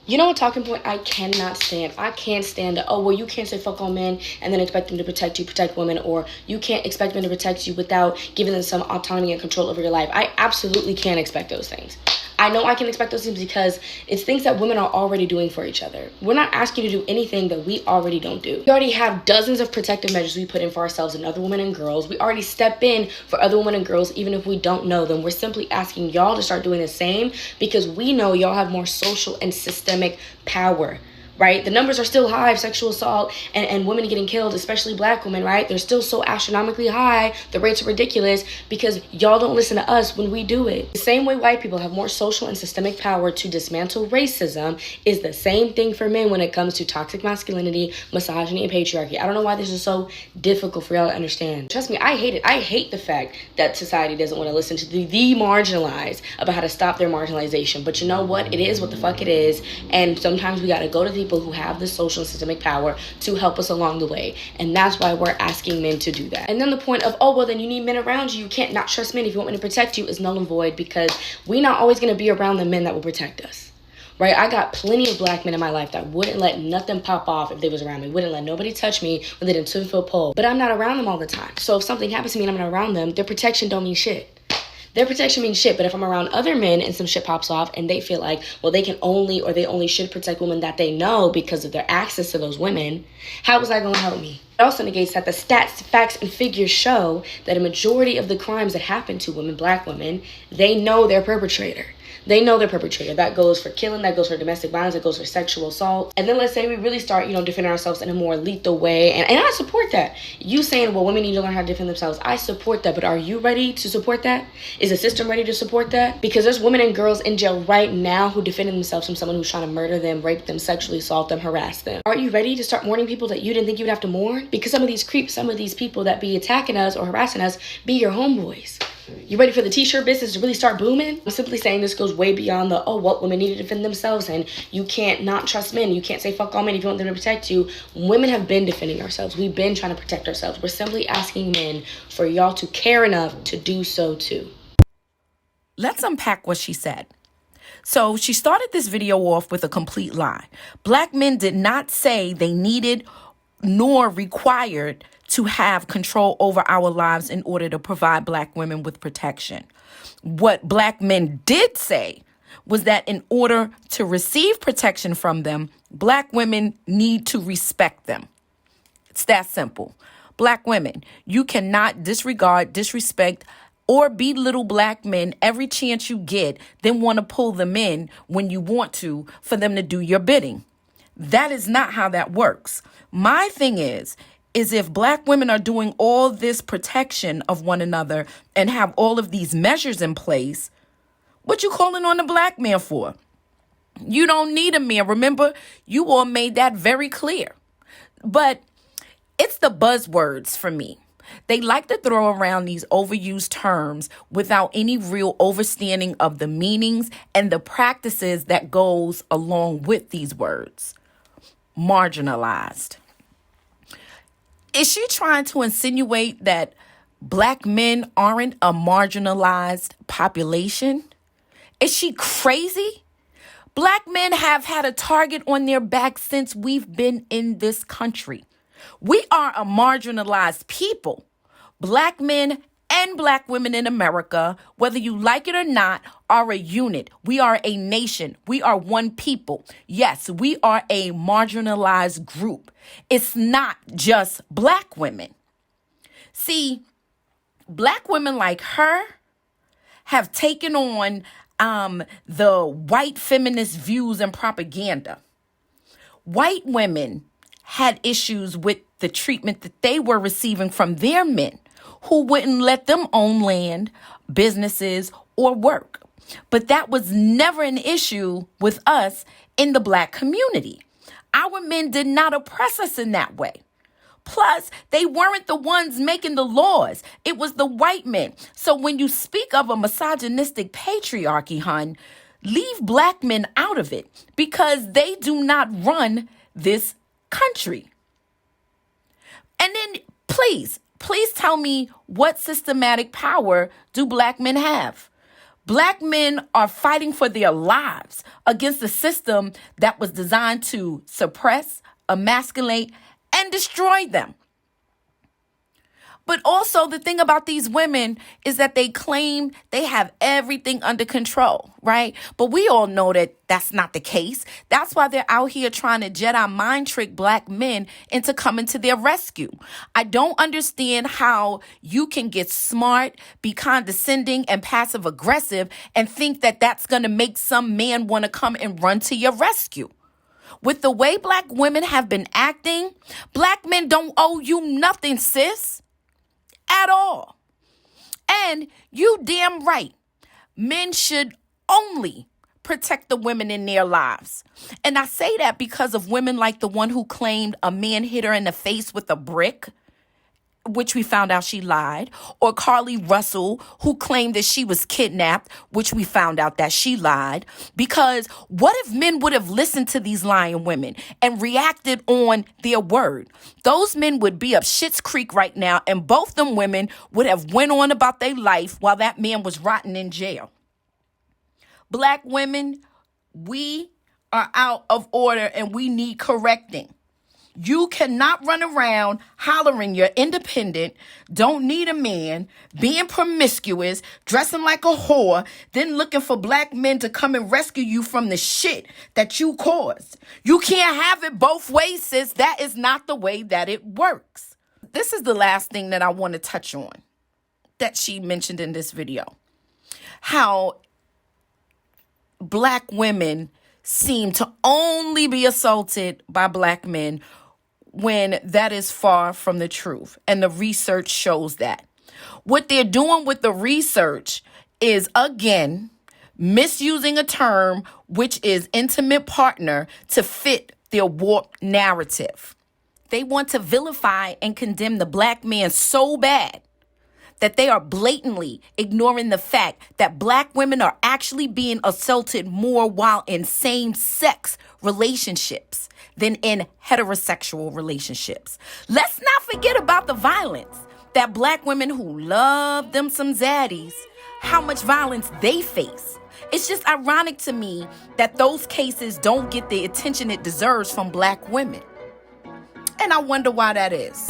You know what talking point I cannot stand? I can't stand it. Oh, well, you can't say fuck all men and then expect them to protect you, protect women, or you can't expect them to protect you without giving them some autonomy and control over your life. I absolutely can't expect those things. I know I can expect those things because it's things that women are already doing for each other. We're not asking you to do anything that we already don't do. We already have dozens of protective measures we put in for ourselves and other women and girls. We already step in for other women and girls even if we don't know them. We're simply asking y'all to start doing the same because we know y'all have more social and systemic power. Right? The numbers are still high of sexual assault and women getting killed, especially black women, right? They're still so astronomically high. The rates are ridiculous because y'all don't listen to us when we do it. The same way white people have more social and systemic power to dismantle racism is the same thing for men when it comes to toxic masculinity, misogyny, and patriarchy. I don't know why this is so difficult for y'all to understand. Trust me, I hate it. I hate the fact that society doesn't want to listen to the marginalized about how to stop their marginalization. But you know what? It is what the fuck it is. And sometimes we got to go to the people who have the social and systemic power to help us along the way. And that's why we're asking men to do that. And then the point of, oh, well, then you need men around you. You can't not trust men if you want me to protect you is null and void because we're not always going to be around the men that will protect us. Right? I got plenty of black men in my life that wouldn't let nothing pop off if they was around me. Wouldn't let nobody touch me when they didn't 10-foot pole. But I'm not around them all the time. So if something happens to me and I'm not around them, their protection don't mean shit. Their protection means shit, but if I'm around other men and some shit pops off and they feel like, well, they can only or they only should protect women that they know because of their access to those women, how is that going to help me? It also negates that the stats, facts, and figures show that a majority of the crimes that happen to women, black women, they know their perpetrator. They know their perpetrator. That goes for killing, that goes for domestic violence, that goes for sexual assault. And then let's say we really start, defending ourselves in a more lethal way. And I support that. You saying, well, women need to learn how to defend themselves. I support that. But are you ready to support that? Is the system ready to support that? Because there's women and girls in jail right now who defended themselves from someone who's trying to murder them, rape them, sexually assault them, harass them. Are you ready to start mourning people that you didn't think you would have to mourn? Because some of these creeps, some of these people that be attacking us or harassing us be your homeboys. You ready for the t-shirt business to really start booming? I'm simply saying this goes way beyond the, oh, well, women need to defend themselves and you can't not trust men. You can't say fuck all men if you want them to protect you. Women have been defending ourselves. We've been trying to protect ourselves. We're simply asking men for y'all to care enough to do so too. Let's unpack what she said. So she started this video off with a complete lie. Black men did not say they needed nor required to have control over our lives in order to provide black women with protection. What black men did say was that in order to receive protection from them, black women need to respect them. It's that simple. Black women, you cannot disregard, disrespect, or belittle black men every chance you get, then want to pull them in when you want to for them to do your bidding. That is not how that works. My thing is if black women are doing all this protection of one another and have all of these measures in place, what you calling on the black man for? You don't need a man. Remember, you all made that very clear. But it's the buzzwords for me. They like to throw around these overused terms without any real understanding of the meanings and the practices that goes along with these words. Marginalized. Is she trying to insinuate that black men aren't a marginalized population? Is she crazy? Black men have had a target on their back since we've been in this country. We are a marginalized people. Black men and black women in America, whether you like it or not, are a unit. We are a nation. We are one people. Yes, we are a marginalized group. It's not just black women. See, black women like her have taken on the white feminist views and propaganda. White women had issues with the treatment that they were receiving from their men who wouldn't let them own land, businesses, or work. But that was never an issue with us in the black community. Our men did not oppress us in that way. Plus, they weren't the ones making the laws. It was the white men. So when you speak of a misogynistic patriarchy, hun, leave black men out of it because they do not run this country. And then please tell me, what systematic power do black men have? Black men are fighting for their lives against a system that was designed to suppress, emasculate, and destroy them. But also the thing about these women is that they claim they have everything under control, right? But we all know that that's not the case. That's why they're out here trying to Jedi mind trick Black men into coming to their rescue. I don't understand how you can get smart, be condescending and passive aggressive, and think that that's going to make some man want to come and run to your rescue. With the way Black women have been acting, Black men don't owe you nothing, sis. At all. And you damn right. Men should only protect the women in their lives. And I say that because of women like the one who claimed a man hit her in the face with a brick, which we found out she lied, or Carly Russell, who claimed that she was kidnapped, which we found out that she lied. Because what if men would have listened to these lying women and reacted on their word? Those men would be up Schitt's Creek right now, and both them women would have went on about their life while that man was rotting in jail. Black women, we are out of order and we need correcting. You cannot run around hollering you're independent, don't need a man, being promiscuous, dressing like a whore, then looking for Black men to come and rescue you from the shit that you caused. You can't have it both ways, sis. That is not the way that it works. This is the last thing that I want to touch on that she mentioned in this video. How Black women seem to only be assaulted by Black men when that is far from the truth. And the research shows that. What they're doing with the research is, again, misusing a term, which is intimate partner, to fit their warped narrative. They want to vilify and condemn the Black man so bad that they are blatantly ignoring the fact that Black women are actually being assaulted more while in same-sex relationships than in heterosexual relationships. Let's not forget about the violence that Black women who love them some zaddies, how much violence they face. It's just ironic to me that those cases don't get the attention it deserves from Black women. And I wonder why that is.